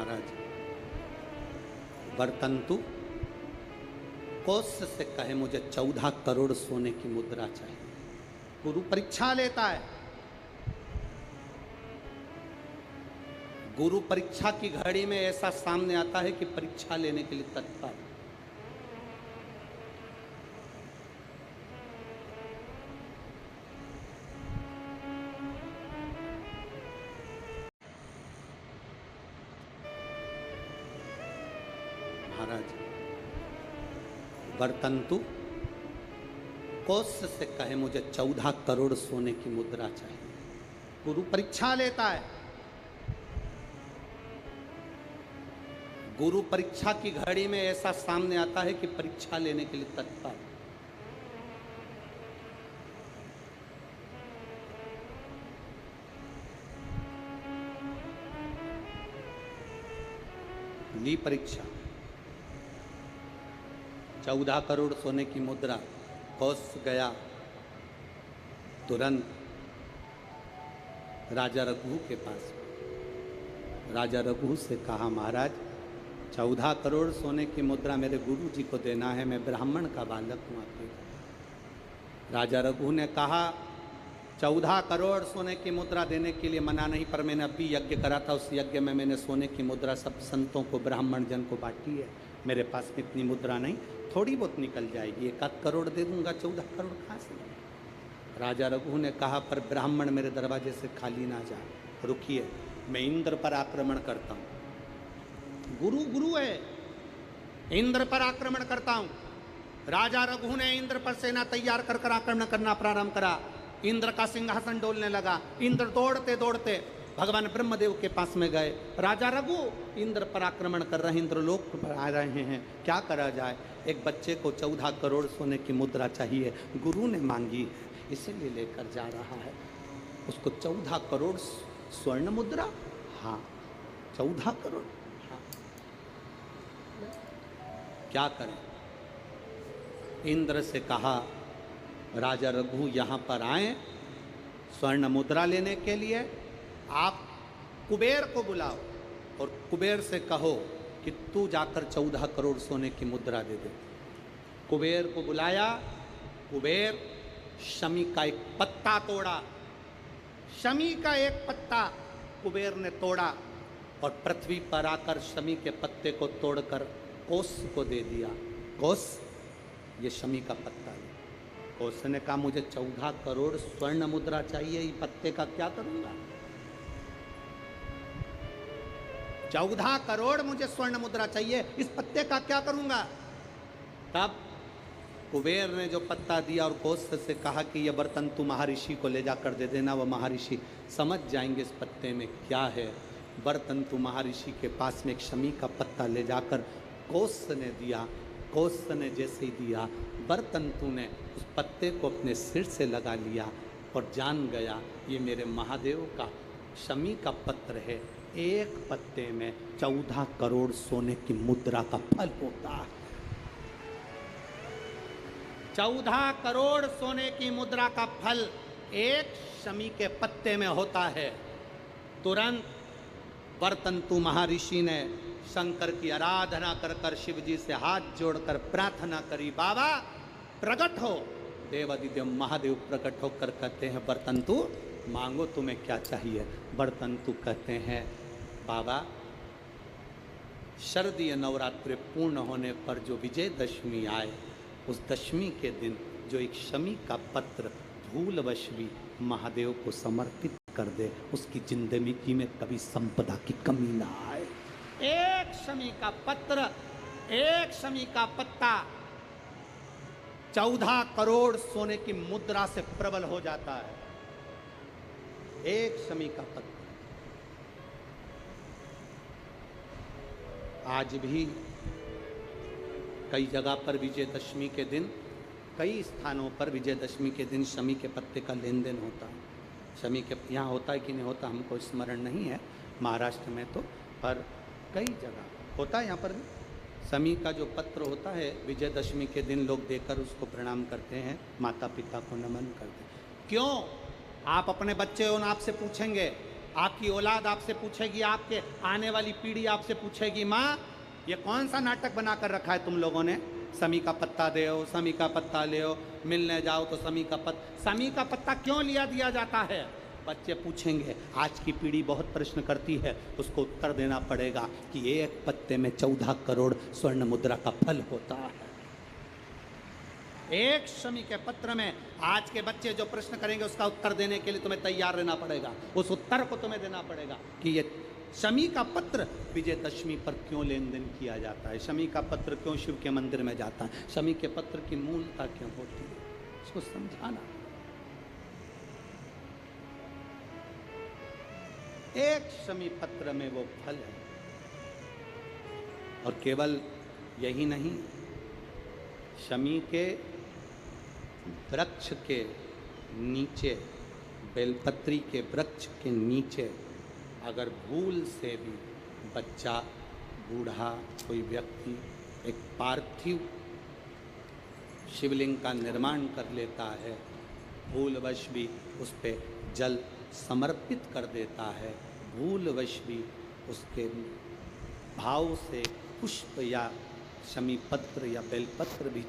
महाराज वर्तंतु कौत्स से कहे मुझे 14 करोड़ सोने की मुद्रा चाहिए। गुरु परीक्षा लेता है। गुरु परीक्षा की घड़ी में ऐसा सामने आता है कि परीक्षा लेने के लिए तत्पर। महाराज वर्तंतु कौत्स से कहे मुझे 14 करोड़ सोने की मुद्रा चाहिए। गुरु परीक्षा लेता है। गुरु परीक्षा की घड़ी में ऐसा सामने आता है कि परीक्षा लेने के लिए तत्पर। ली परीक्षा। 14 करोड़ सोने की मुद्रा। कौत्स गया तुरंत राजा रघु के पास। राजा रघु से कहा महाराज 14 करोड़ सोने की मुद्रा मेरे गुरु जी को देना है, मैं ब्राह्मण का बालक हूँ आपके। राजा रघु ने कहा 14 करोड़ सोने की मुद्रा देने के लिए मना नहीं, पर मैंने अभी यज्ञ करा था, उस यज्ञ में मैंने सोने की मुद्रा सब संतों को ब्राह्मण जन को बांटी है। मेरे पास में इतनी मुद्रा नहीं, थोड़ी बहुत निकल जाएगी, 1 करोड़ दे दूंगा, 14 करोड़ कहाँ से। राजा रघु ने कहा पर ब्राह्मण मेरे दरवाजे से खाली ना जाए, रुकिए मैं इंद्र पर आक्रमण करता हूँ। गुरु गुरु है, इंद्र पर आक्रमण करता हूँ। राजा रघु ने इंद्र पर सेना तैयार कर आक्रमण करना प्रारंभ करा। इंद्र का सिंहासन डोलने लगा। इंद्र दौड़ते दौड़ते भगवान ब्रह्मदेव के पास में गए। राजा रघु इंद्र पर आक्रमण कर रहे हैं, इंद्रलोक पर आ रहे हैं, क्या करा जाए। एक बच्चे को 14 करोड़ सोने की मुद्रा चाहिए, गुरु ने मांगी इसीलिए लेकर जा रहा है। उसको 14 करोड़ स्वर्ण मुद्रा, हाँ 14 करोड़, हाँ क्या करें। इंद्र से कहा राजा रघु यहाँ पर आए स्वर्ण मुद्रा लेने के लिए, आप कुबेर को बुलाओ और कुबेर से कहो कि तू जाकर 14 करोड़ सोने की मुद्रा दे दे। कुबेर को बुलाया। कुबेर शमी का एक पत्ता तोड़ा। शमी का एक पत्ता कुबेर ने तोड़ा और पृथ्वी पर आकर शमी के पत्ते को तोड़कर कौत्स को दे दिया। कौत्स ये शमी का पत्ता है। कौत्स ने कहा मुझे 14 करोड़ स्वर्ण मुद्रा चाहिए, ये पत्ते का क्या करूंगा। 14 करोड़ मुझे स्वर्ण मुद्रा चाहिए, इस पत्ते का क्या करूंगा। तब कुबेर ने जो पत्ता दिया और कौत्स से कहा कि यह बर्तन तू महर्षि को ले जाकर दे देना, वह महर्षि समझ जाएंगे इस पत्ते में क्या है। बर्तन तू महर्षि के पास में एक शमी का पत्ता ले जाकर कौत्स ने दिया। कौत्स ने जैसे ही दिया, बर्तंतु ने उस पत्ते को अपने सिर से लगा लिया और जान गया ये मेरे महादेव का शमी का पत्र है। एक पत्ते में 14 करोड़ सोने की मुद्रा का फल होता है। 14 करोड़ सोने की मुद्रा का फल एक शमी के पत्ते में होता है। तुरंत बर्तंतु महर्षि ने शंकर की आराधना कर कर शिव जी से हाथ जोड़कर प्रार्थना करी, बाबा प्रकट हो। देवादिदेव महादेव प्रकट होकर कहते हैं बर्तंतु मांगो तुम्हें क्या चाहिए। बर्तंतु कहते हैं बाबा शरदीय नवरात्रि पूर्ण होने पर जो विजयदशमी आए, उस दशमी के दिन जो एक शमी का पत्र भूलवश भी महादेव को समर्पित कर दे, उसकी जिंदगी में कभी संपदा की कमी ना आए। एक शमी का पत्र, एक शमी का पत्ता 14 करोड़ सोने की मुद्रा से प्रबल हो जाता है। एक शमी का पत्र। आज भी कई जगह पर विजयदशमी के दिन, कई स्थानों पर विजयदशमी के दिन शमी के पत्ते का लेन देन होता है। शमी के यहाँ होता है कि नहीं होता हमको स्मरण नहीं है, महाराष्ट्र में तो, पर कई जगह होता है। यहाँ पर भी शमी का जो पत्र होता है विजयदशमी के दिन लोग देकर उसको प्रणाम करते हैं, माता पिता को नमन करते हैं। क्यों? आप अपने बच्चे और आपसे पूछेंगे आपकी औलाद आपसे पूछेगी, आपके आने वाली पीढ़ी आपसे पूछेगी, माँ ये कौन सा नाटक बनाकर रखा है तुम लोगों ने? समी का पत्ता दे, समी का पत्ता ले, मिलने जाओ तो समी का पत्ता क्यों लिया दिया जाता है? बच्चे पूछेंगे। आज की पीढ़ी बहुत प्रश्न करती है, उसको उत्तर देना पड़ेगा कि एक पत्ते में 14 करोड़ स्वर्ण मुद्रा का फल होता है। एक शमी के पत्र में आज के बच्चे जो प्रश्न करेंगे उसका उत्तर देने के लिए तुम्हें तैयार रहना पड़ेगा। उस उत्तर को तुम्हें देना पड़ेगा कि ये शमी का पत्र विजयदशमी पर क्यों लेन देन किया जाता है, शमी का पत्र क्यों शिव के मंदिर में जाता है, शमी के पत्र की मूलता क्यों होती है, इसको समझाना। एक शमी पत्र में वो फल है। और केवल यही नहीं, शमी के वृक्ष के नीचे, बेलपत्री के वृक्ष के नीचे अगर भूल से भी बच्चा, बूढ़ा, कोई व्यक्ति एक पार्थिव शिवलिंग का निर्माण कर लेता है, भूलवश भी उस पे जल समर्पित कर देता है, भूलवश भी उसके भाव से पुष्प या शमी पत्र या बेलपत्र भी